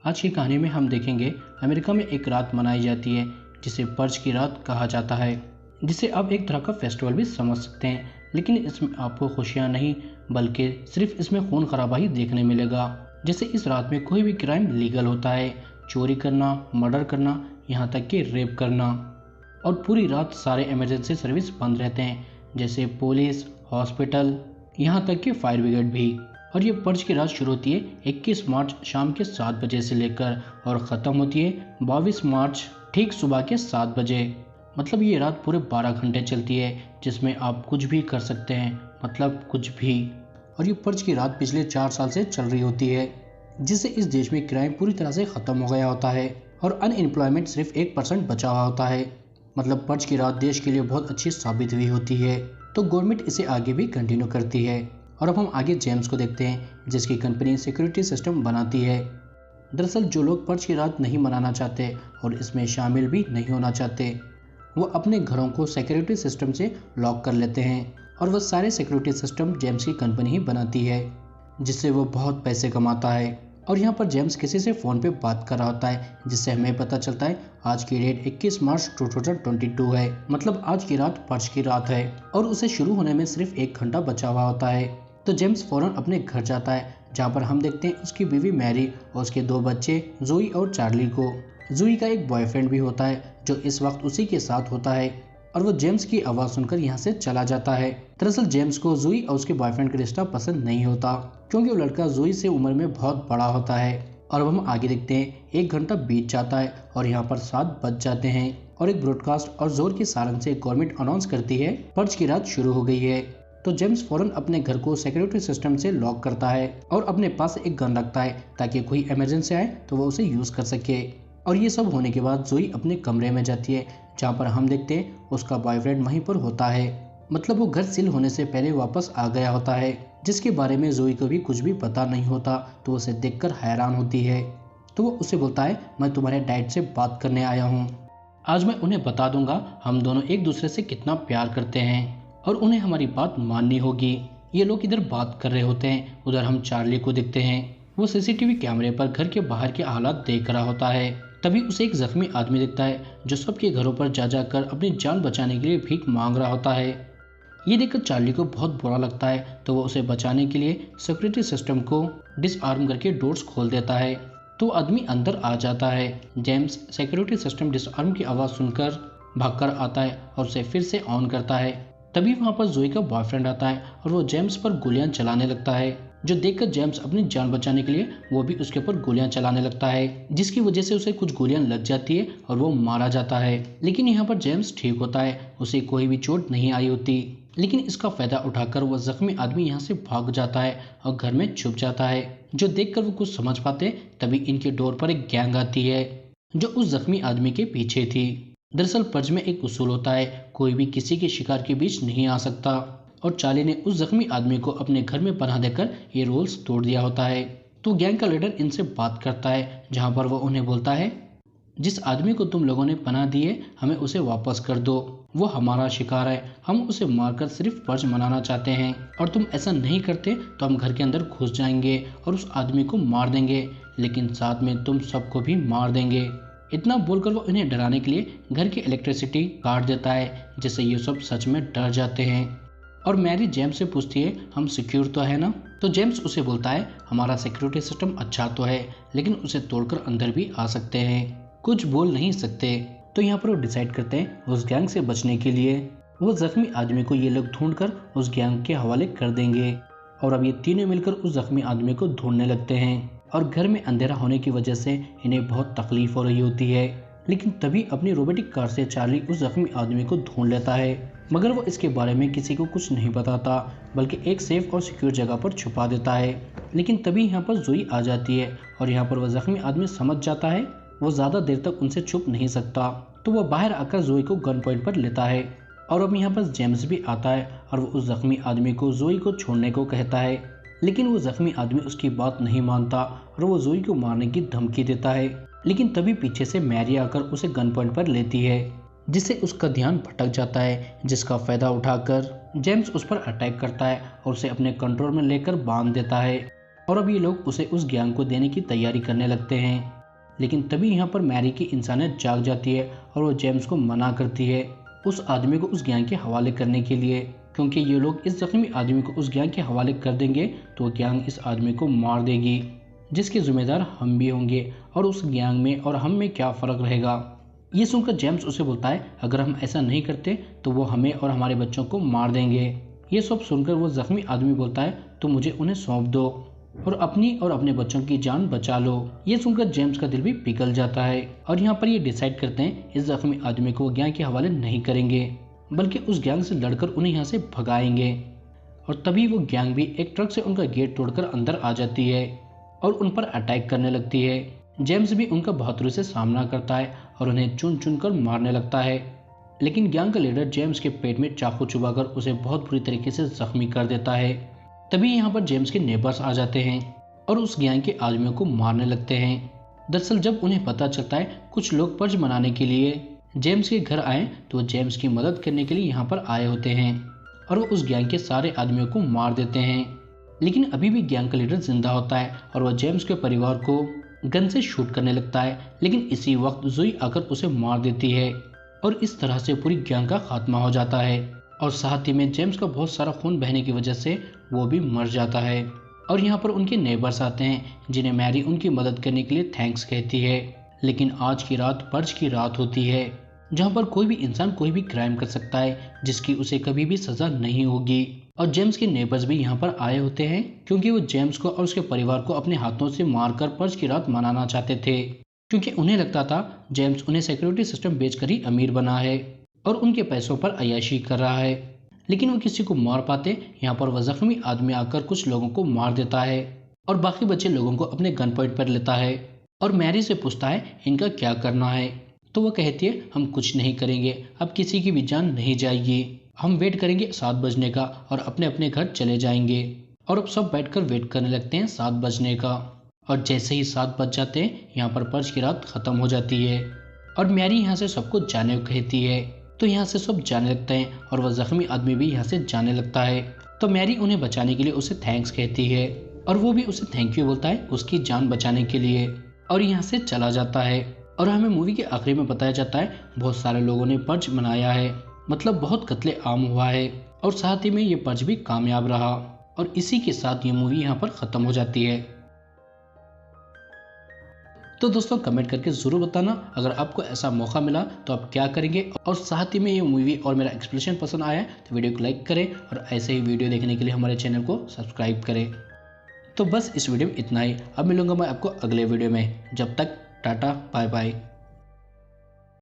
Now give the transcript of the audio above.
आज की कहानी में हम देखेंगे अमेरिका में एक रात मनाई जाती है जिसे पर्च की रात कहा जाता है, जिसे आप एक तरह का फेस्टिवल भी समझ सकते हैं। लेकिन इसमें आपको खुशियां नहीं बल्कि सिर्फ इसमें खून खराबा ही देखने मिलेगा। जैसे इस रात में कोई भी क्राइम लीगल होता है, चोरी करना, मर्डर करना, यहाँ तक कि रेप करना। और पूरी रात सारे इमरजेंसी सर्विस बंद रहते हैं, जैसे पुलिस, हॉस्पिटल, यहाँ तक कि फायर ब्रिगेड भी। और ये पर्च की रात शुरू होती है 21 मार्च शाम के 7 बजे से लेकर और ख़त्म होती है 22 मार्च ठीक सुबह के 7 बजे। मतलब ये रात पूरे 12 घंटे चलती है, जिसमें आप कुछ भी कर सकते हैं, मतलब कुछ भी। और ये पर्च की रात पिछले 4 साल से चल रही होती है, जिससे इस देश में क्राइम पूरी तरह से ख़त्म हो गया होता है और अनएम्प्लॉयमेंट सिर्फ 1% बचा हुआ होता है। मतलब पर्च की रात देश के लिए बहुत अच्छी साबित हुई होती है, तो गवर्नमेंट इसे आगे भी कंटिन्यू करती है। और अब हम आगे जेम्स को देखते हैं, जिसकी कंपनी सिक्योरिटी सिस्टम बनाती है। दरअसल जो लोग पर्च की रात नहीं मनाना चाहते और इसमें शामिल भी नहीं होना चाहते, वो अपने घरों को सिक्योरिटी सिस्टम से लॉक कर लेते हैं और वह सारे सिक्योरिटी सिस्टम जेम्स की कंपनी ही बनाती है, जिससे वो बहुत पैसे कमाता है। और यहाँ पर जेम्स किसी से फ़ोन पे बात कर रहा होता है, जिससे हमें पता चलता है आज की डेट 21 मार्च 2022 है। मतलब आज की रात पर्च की रात है और उसे शुरू होने में सिर्फ 1 घंटा बचा हुआ होता है। तो जेम्स फौरन अपने घर जाता है, जहाँ पर हम देखते हैं उसकी बीवी मैरी और उसके 2 बच्चे जोई और चार्ली को। जोई का एक बॉयफ्रेंड भी होता है जो इस वक्त उसी के साथ होता है, और वो जेम्स की आवाज़ सुनकर यहाँ से चला जाता है। दरअसल जेम्स को जोई और उसके बॉयफ्रेंड का रिश्ता पसंद नहीं होता, क्योंकि वो लड़का जोई से उम्र में बहुत बड़ा होता है। और अब हम आगे देखते हैं 1 घंटा बीत जाता है और यहाँ पर 7 बज जाते हैं और एक ब्रॉडकास्ट और जोर की सारंग से गवर्नमेंट अनाउंस करती है पर्च की रात शुरू हो गई है। तो जेम्स फौरन अपने घर को सिक्योरिटी सिस्टम से लॉक करता है और अपने पास एक गन रखता है, ताकि कोई इमरजेंसी आए तो वो उसे यूज कर सके। और ये सब होने के बाद जोई अपने कमरे में जाती है, जहाँ पर हम देखते हैं उसका बॉयफ्रेंड वहीं पर होता है। मतलब वो घर सील होने से पहले वापस आ गया होता है, जिसके बारे में जोई को भी कुछ भी पता नहीं होता। तो उसे देखकर हैरान होती है। तो वो उसे बोलता है, मैं तुम्हारे डैड से बात करने आया हूँ। आज मैं उन्हें बता दूंगा हम दोनों एक दूसरे से कितना प्यार करते हैं और उन्हें हमारी बात माननी होगी। ये लोग इधर बात कर रहे होते हैं, उधर हम चार्ली को देखते हैं। वो सीसीटीवी कैमरे पर घर के बाहर के हालात देख रहा होता है। तभी उसे एक जख्मी आदमी दिखता है जो सबके घरों पर जा जाकर अपनी जान बचाने के लिए भीख मांग रहा होता है। ये देखकर चार्ली को बहुत बुरा लगता है, तो वो उसे बचाने के लिए सिक्योरिटी सिस्टम को डिसआर्म करके डोर्स खोल देता है। तो आदमी अंदर आ जाता है। जेम्स सिक्योरिटी सिस्टम डिसआर्म की आवाज़ सुनकर भागकर आता है और उसे फिर से ऑन करता है। तभी वहाँ पर जोई का बॉयफ्रेंड आता है और वो जेम्स पर गोलियां चलाने लगता है, जो देखकर जेम्स अपनी जान बचाने के लिए वो भी उसके ऊपर गोलियां चलाने लगता है, जिसकी वजह से उसे कुछ गोलियां लग जाती है और वो मारा जाता है। लेकिन यहाँ पर जेम्स ठीक होता है, उसे कोई भी चोट नहीं आई होती। लेकिन इसका फायदा उठाकर वह जख्मी आदमी यहाँ से भाग जाता है और घर में छुप जाता है। जो देखकर वो कुछ समझ पाते, तभी इनके डोर पर एक गैंग आती है जो उस जख्मी आदमी के पीछे थी। दरअसल पर्च में एक उसूल होता है, कोई भी किसी के शिकार के बीच नहीं आ सकता, और चार्ली ने उस जख्मी आदमी को अपने घर में पनाह देकर ये रूल्स तोड़ दिया होता है। तो गैंग का लीडर इनसे बात करता है, जहां पर वो उन्हें बोलता है, जिस आदमी को तुम लोगों ने पनाह दी है हमें उसे वापस कर दो। वो हमारा शिकार है, हम उसे मारकर सिर्फ पर्च मनाना चाहते हैं, और तुम ऐसा नहीं करते तो हम घर के अंदर घुस जाएंगे और उस आदमी को मार देंगे, लेकिन साथ में तुम सबको भी मार देंगे। इतना बोलकर वो इन्हें डराने के लिए घर की इलेक्ट्रिसिटी काट देता है, जिससे ये सब सच में डर जाते हैं। और मैरी जेम्स से पूछती है, हम सिक्योर तो है ना? तो जेम्स उसे बोलता है, हमारा सिक्योरिटी सिस्टम अच्छा तो है, लेकिन उसे तोड़कर अंदर भी आ सकते हैं, कुछ बोल नहीं सकते। तो यहाँ पर वो डिसाइड करते हैं उस गैंग से बचने के लिए वो जख्मी आदमी को ये लोग ढूंढकर उस गैंग के हवाले कर देंगे। और अब ये तीनों मिलकर उस जख्मी आदमी को ढूंढने लगते हैं, और घर में अंधेरा होने की वजह से इन्हें बहुत तकलीफ हो रही होती है। लेकिन तभी अपनी रोबोटिक कार से चार्ली उस जख्मी आदमी को ढूंढ लेता है, मगर वो इसके बारे में किसी को कुछ नहीं बताता, बल्कि एक सेफ और सिक्योर जगह पर छुपा देता है। लेकिन तभी यहाँ पर जोई आ जाती है और यहाँ पर वह जख्मी आदमी समझ जाता है वो ज़्यादा देर तक उनसे छुप नहीं सकता, तो वह बाहर आकर जोई को गन पॉइंट पर लेता है। और अब यहाँ पर जेम्स भी आता है और वो उस जख्मी आदमी को जोई को छोड़ने को कहता है, लेकिन वो जख्मी आदमी उसकी बात नहीं मानता और वो जोई को मारने की धमकी देता है। लेकिन तभी पीछे से मैरी आकर उसे गन पॉइंट पर लेती है, जिससे उसका ध्यान भटक जाता है, जिसका फायदा उठाकर जेम्स उस पर अटैक करता है और उसे अपने कंट्रोल में लेकर बांध देता है। और अब ये लोग उसे उस गैंग को देने की तैयारी करने लगते हैं। लेकिन तभी यहाँ पर मैरी की इंसानियत जाग जाती है और वो जेम्स को मना करती है उस आदमी को उस गैंग के हवाले करने के लिए, क्योंकि ये लोग इस जख्मी आदमी को उस गैंग के हवाले कर देंगे तो गैंग इस आदमी को मार देगी, जिसके जिम्मेदार हम भी होंगे और उस गैंग में और हम में क्या फ़र्क रहेगा। ये सुनकर जेम्स उसे बोलता है अगर हम ऐसा नहीं करते तो वो हमें और हमारे बच्चों को मार देंगे। ये सब सुनकर वो जख्मी आदमी बोलता है तो मुझे उन्हें सौंप दो और अपनी और अपने बच्चों की जान बचा लो। ये सुनकर जेम्स का दिल भी पिघल जाता है और यहाँ पर ये डिसाइड करते हैं इस जख्मी आदमी को गैंग के हवाले नहीं करेंगे, बल्कि उस गैंग से लड़कर उन्हें यहाँ से भगाएंगे। और तभी वो गैंग भी एक ट्रक से उनका गेट तोड़कर अंदर आ जाती है और उन पर अटैक करने लगती है। जेम्स भी उनका बहादुरी से सामना करता है और उन्हें चुन चुन कर मारने लगता है, लेकिन गैंग का लीडर जेम्स के पेट में चाकू चुभाकर उसे बहुत बुरी तरीके से जख्मी कर देता है। तभी यहाँ पर जेम्स के नेबर्स आ जाते हैं और उस गैंग के आदमियों को मारने लगते हैं। दरअसल जब उन्हें पता चलता है कुछ लोग पर्ज मनाने के लिए जेम्स के घर आए तो जेम्स की मदद करने के लिए यहाँ पर आए होते हैं और वो उस गैंग के सारे आदमियों को मार देते हैं। लेकिन अभी भी गैंग का लीडर जिंदा होता है और वह जेम्स के परिवार को गन से शूट करने लगता है, लेकिन इसी वक्त जोई आकर उसे मार देती है और इस तरह से पूरी गैंग का खात्मा हो जाता है। और साथ ही में जेम्स का बहुत सारा खून बहने की वजह से वो भी मर जाता है। और यहाँ पर उनके नेबर्स आते हैं जिन्हें मैरी उनकी मदद करने के लिए थैंक्स कहती है। लेकिन आज की रात पर्ज की रात होती है जहाँ पर कोई भी इंसान कोई भी क्राइम कर सकता है जिसकी उसे कभी भी सजा नहीं होगी। और जेम्स के नेबर्स भी यहाँ पर आए होते हैं क्योंकि वो जेम्स को और उसके परिवार को अपने हाथों से मारकर पर्ज की रात मनाना चाहते थे, क्योंकि उन्हें लगता था जेम्स उन्हें सिक्योरिटी सिस्टम बेचकर ही अमीर बना है और उनके पैसों पर अय्याशी कर रहा है। लेकिन वो किसी को मार पाते, यहाँ पर वह जख्मी आदमी आकर कुछ लोगों को मार देता है और बाकी बचे लोगों को अपने गन पॉइंट पर लेता है और मैरी से पूछता है इनका क्या करना है। तो वो कहती है हम कुछ नहीं करेंगे, अब किसी की भी जान नहीं जाएगी, हम वेट करेंगे 7 बजने का और अपने अपने घर चले जाएंगे। और अब सब बैठकर वेट करने लगते हैं 7 बजने का। और जैसे ही 7 बज जाते हैं यहाँ पर पर्ज की रात खत्म हो जाती है और मैरी यहाँ से सबको जाने को कहती है। तो यहाँ से सब जाने लगते हैं और वह जख्मी आदमी भी यहाँ से जाने लगता है। तो मैरी उन्हें बचाने के लिए उसे थैंक्स कहती है और वो भी उसे थैंक यू बोलता है उसकी जान बचाने के लिए और यहाँ से चला जाता है। और हमें मूवी के आखिरी में बताया जाता है बहुत सारे लोगों ने पर्ज मनाया है, मतलब बहुत कत्ले आम हुआ है और साथ ही में ये पर्ज भी कामयाब रहा। और इसी के साथ ये मूवी यहाँ पर खत्म हो जाती है। तो दोस्तों कमेंट करके ज़रूर बताना अगर आपको ऐसा मौका मिला तो आप क्या करेंगे, और साथ ही में ये मूवी और मेरा एक्सप्लेनेशन पसंद आया तो वीडियो को लाइक करें और ऐसे ही वीडियो देखने के लिए हमारे चैनल को सब्सक्राइब करें। तो बस इस वीडियो में इतना ही, अब मिलूंगा मैं आपको अगले वीडियो में। जब तक टाटा बाय बाय।